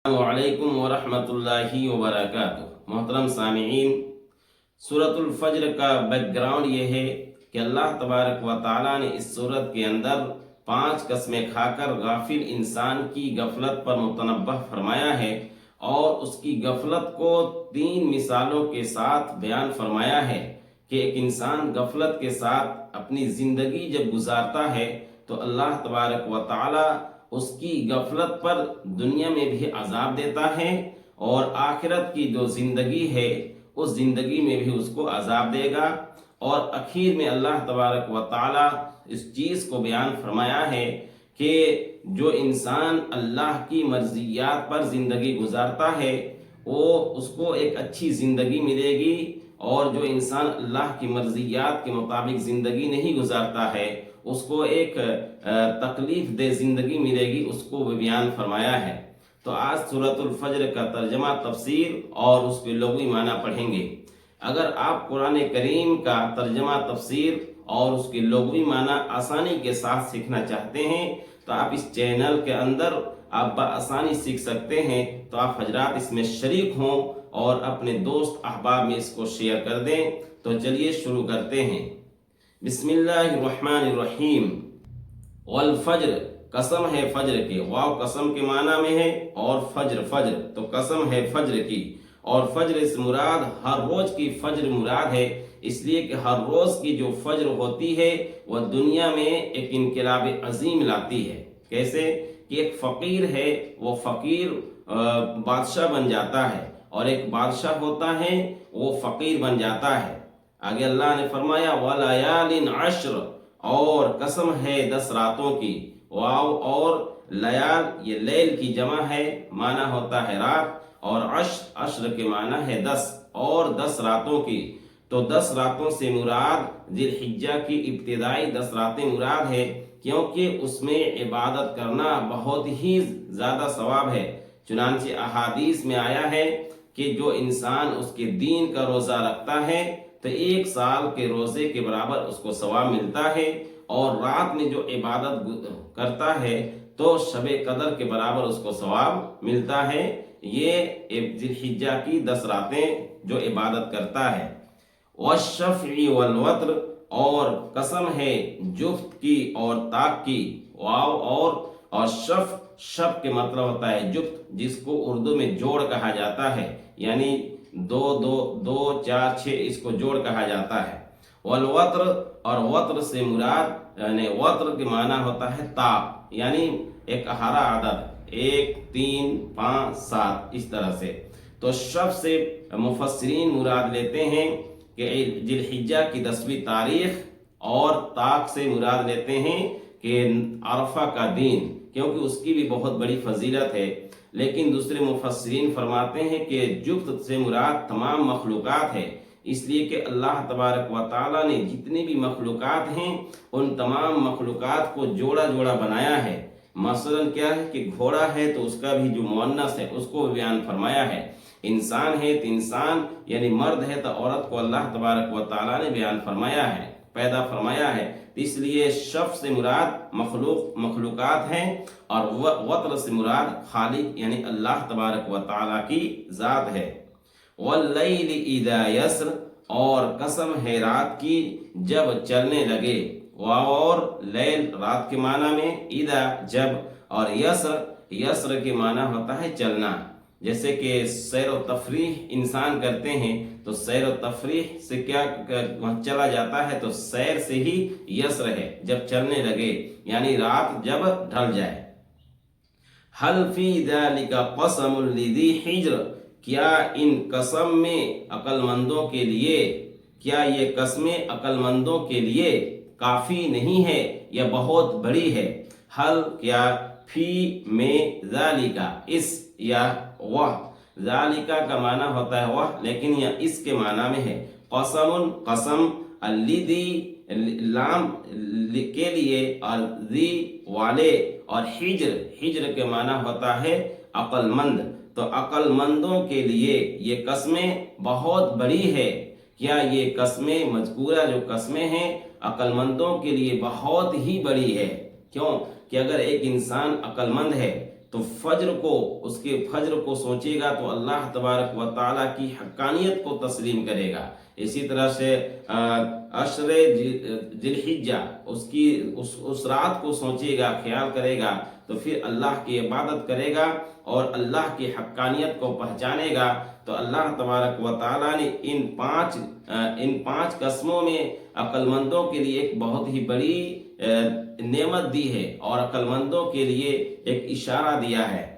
السلام علیکم ورحمۃ اللہ وبرکاتہ۔ محترم سامعین، سورۃ الفجر کا بیک گراؤنڈ یہ ہے کہ اللہ تبارک و تعالیٰ نے اس سورت کے اندر 5 قسمیں کھا کر غافل انسان کی غفلت پر متنبہ فرمایا ہے، اور اس کی غفلت کو 3 مثالوں کے ساتھ بیان فرمایا ہے کہ ایک انسان غفلت کے ساتھ اپنی زندگی جب گزارتا ہے تو اللہ تبارک و تعالیٰ اس کی غفلت پر دنیا میں بھی عذاب دیتا ہے، اور آخرت کی جو زندگی ہے اس زندگی میں بھی اس کو عذاب دے گا۔ اور اخیر میں اللہ تبارک و تعالی اس چیز کو بیان فرمایا ہے کہ جو انسان اللہ کی مرضیات پر زندگی گزارتا ہے وہ اس کو ایک اچھی زندگی ملے گی، اور جو انسان اللہ کی مرضیات کے مطابق زندگی نہیں گزارتا ہے اس کو ایک تکلیف دہ زندگی ملے گی، اس کو بھی بیان فرمایا ہے۔ تو آج سورۃ الفجر کا ترجمہ، تفسیر اور اس کے لغوی معنی پڑھیں گے۔ اگر آپ قرآن کریم کا ترجمہ، تفسیر اور اس کے لغوی معنی آسانی کے ساتھ سیکھنا چاہتے ہیں تو آپ اس چینل کے اندر آپ بآسانی سیکھ سکتے ہیں، تو آپ حضرات اس میں شریک ہوں اور اپنے دوست احباب میں اس کو شیئر کر دیں۔ تو چلیے شروع کرتے ہیں۔ بسم اللہ الرحمن الرحیم۔ والفجر، قسم ہے فجر کی، واو قسم کے معنی میں ہے، اور فجر تو قسم ہے فجر کی، اور فجر سے مراد ہر روز کی فجر مراد ہے، اس لیے کہ ہر روز کی جو فجر ہوتی ہے وہ دنیا میں ایک انقلاب عظیم لاتی ہے۔ کیسے کہ ایک فقیر ہے، وہ فقیر بادشاہ بن جاتا ہے، اور ایک بادشاہ ہوتا ہے وہ فقیر بن جاتا ہے۔ آگے اللہ نے فرمایا وَلَيَالٍ عَشْرٍ، اور قسم ہے 10 راتوں کی۔ واو اور لیال یہ لیل کی جمع ہے، معنی ہوتا ہے رات، اور عشر کے معنی ہے 10، اور 10 راتوں کی۔ تو 10 راتوں سے مراد ذی الحجہ کی ابتدائی 10 راتیں مراد ہے، کیونکہ اس میں عبادت کرنا بہت ہی زیادہ ثواب ہے۔ چنانچہ احادیث میں آیا ہے کہ جو انسان اس کے دین کا روزہ رکھتا ہے تو 1 سال کے روزے کے برابر اس کو ثواب ملتا ہے، اور رات میں جو عبادت کرتا ہے تو شب قدر کے برابر اس کو ثواب ملتا ہے۔ یہ ذی الحجہ کی 10 راتیں جو عبادت کرتا ہے۔ والشفع والوتر، اور قسم ہے جفت کی اور طاق کی۔ واو اور شف کے مطلب ہوتا ہے جفت، جس کو اردو میں جوڑ کہا جاتا ہے، یعنی 2 2 4 6 اس کو جوڑ کہا جاتا ہے۔ والوتر، اور وتر سے مراد یعنی وتر کے معنی ہوتا ہے طاق، یعنی ایک ہرا عدد، 1 3 5 7 اس طرح سے۔ تو شف سے مفسرین مراد لیتے ہیں کہ ذی الحجہ کی 10ویں تاریخ، اور طاق سے مراد لیتے ہیں کہ عرفہ کا دن، کیونکہ اس کی بھی بہت بڑی فضیلت ہے۔ لیکن دوسرے مفسرین فرماتے ہیں کہ جفت سے مراد تمام مخلوقات ہے، اس لیے کہ اللہ تبارک و تعالیٰ نے جتنی بھی مخلوقات ہیں ان تمام مخلوقات کو جوڑا جوڑا بنایا ہے۔ مثلا کیا ہے کہ گھوڑا ہے تو اس کا بھی جو مؤنث ہے اس کو بیان فرمایا ہے، انسان ہے تو انسان یعنی مرد ہے تو عورت کو اللہ تبارک و تعالیٰ نے بیان فرمایا ہے، پیدا فرمایا ہے۔ اس لیے شف سے مراد مخلوقات ہیں، اور وتر سے مراد خالق یعنی اللہ تبارک و تعالیٰ کی ذات ہے۔ واللیل اذا یسر، اور قسم ہے رات کی جب چلنے لگے۔ واو اور لیل رات کے معنی میں، اذا جب، اور یسر کے معنی ہوتا ہے چلنا۔ جیسے کہ سیر و تفریح انسان کرتے ہیں تو سیر و تفریح سے کیا چلا جاتا ہے، تو سیر سے ہی یسر ہے، جب چلنے لگے یعنی رات جب ڈھل جائے۔ حل فی ذلک قسم لذی حجر، کیا ان قسم میں عقل مندوں کے لیے، کیا یہ قسمیں عقل مندوں کے لیے کافی نہیں ہے یا بہت بڑی ہے؟ حل کیا، فی میں ذالکا اس یا وہ، ذالکا کا معنی ہوتا ہے وہ، لیکن یہ اس کے معنی میں ہے۔ قسم قسم، الذی لام کے لیے، اور ذی والے، اور حجر کے معنی ہوتا ہے عقل مند۔ تو عقل مندوں کے لیے یہ قسمیں بہت بڑی ہے۔ کیا یہ قسمیں، مذکورہ جو قسمیں ہیں عقل مندوں کے لیے بہت ہی بڑی ہے؟ کیوں کہ اگر ایک انسان عقل مند ہے تو فجر کو، اس کے فجر کو سوچے گا تو اللہ تبارک و تعالیٰ کی حقانیت کو تسلیم کرے گا۔ اسی طرح سے عشر ذی الحجہ، اس رات کو سوچے گا، خیال کرے گا، تو پھر اللہ کی عبادت کرے گا اور اللہ کی حقانیت کو پہچانے گا۔ تو اللہ تبارک و تعالیٰ نے ان پانچ قسموں میں عقل مندوں کے لیے ایک بہت ہی بڑی نعمت دی ہے اور عقل مندوں کے لیے ایک اشارہ دیا ہے۔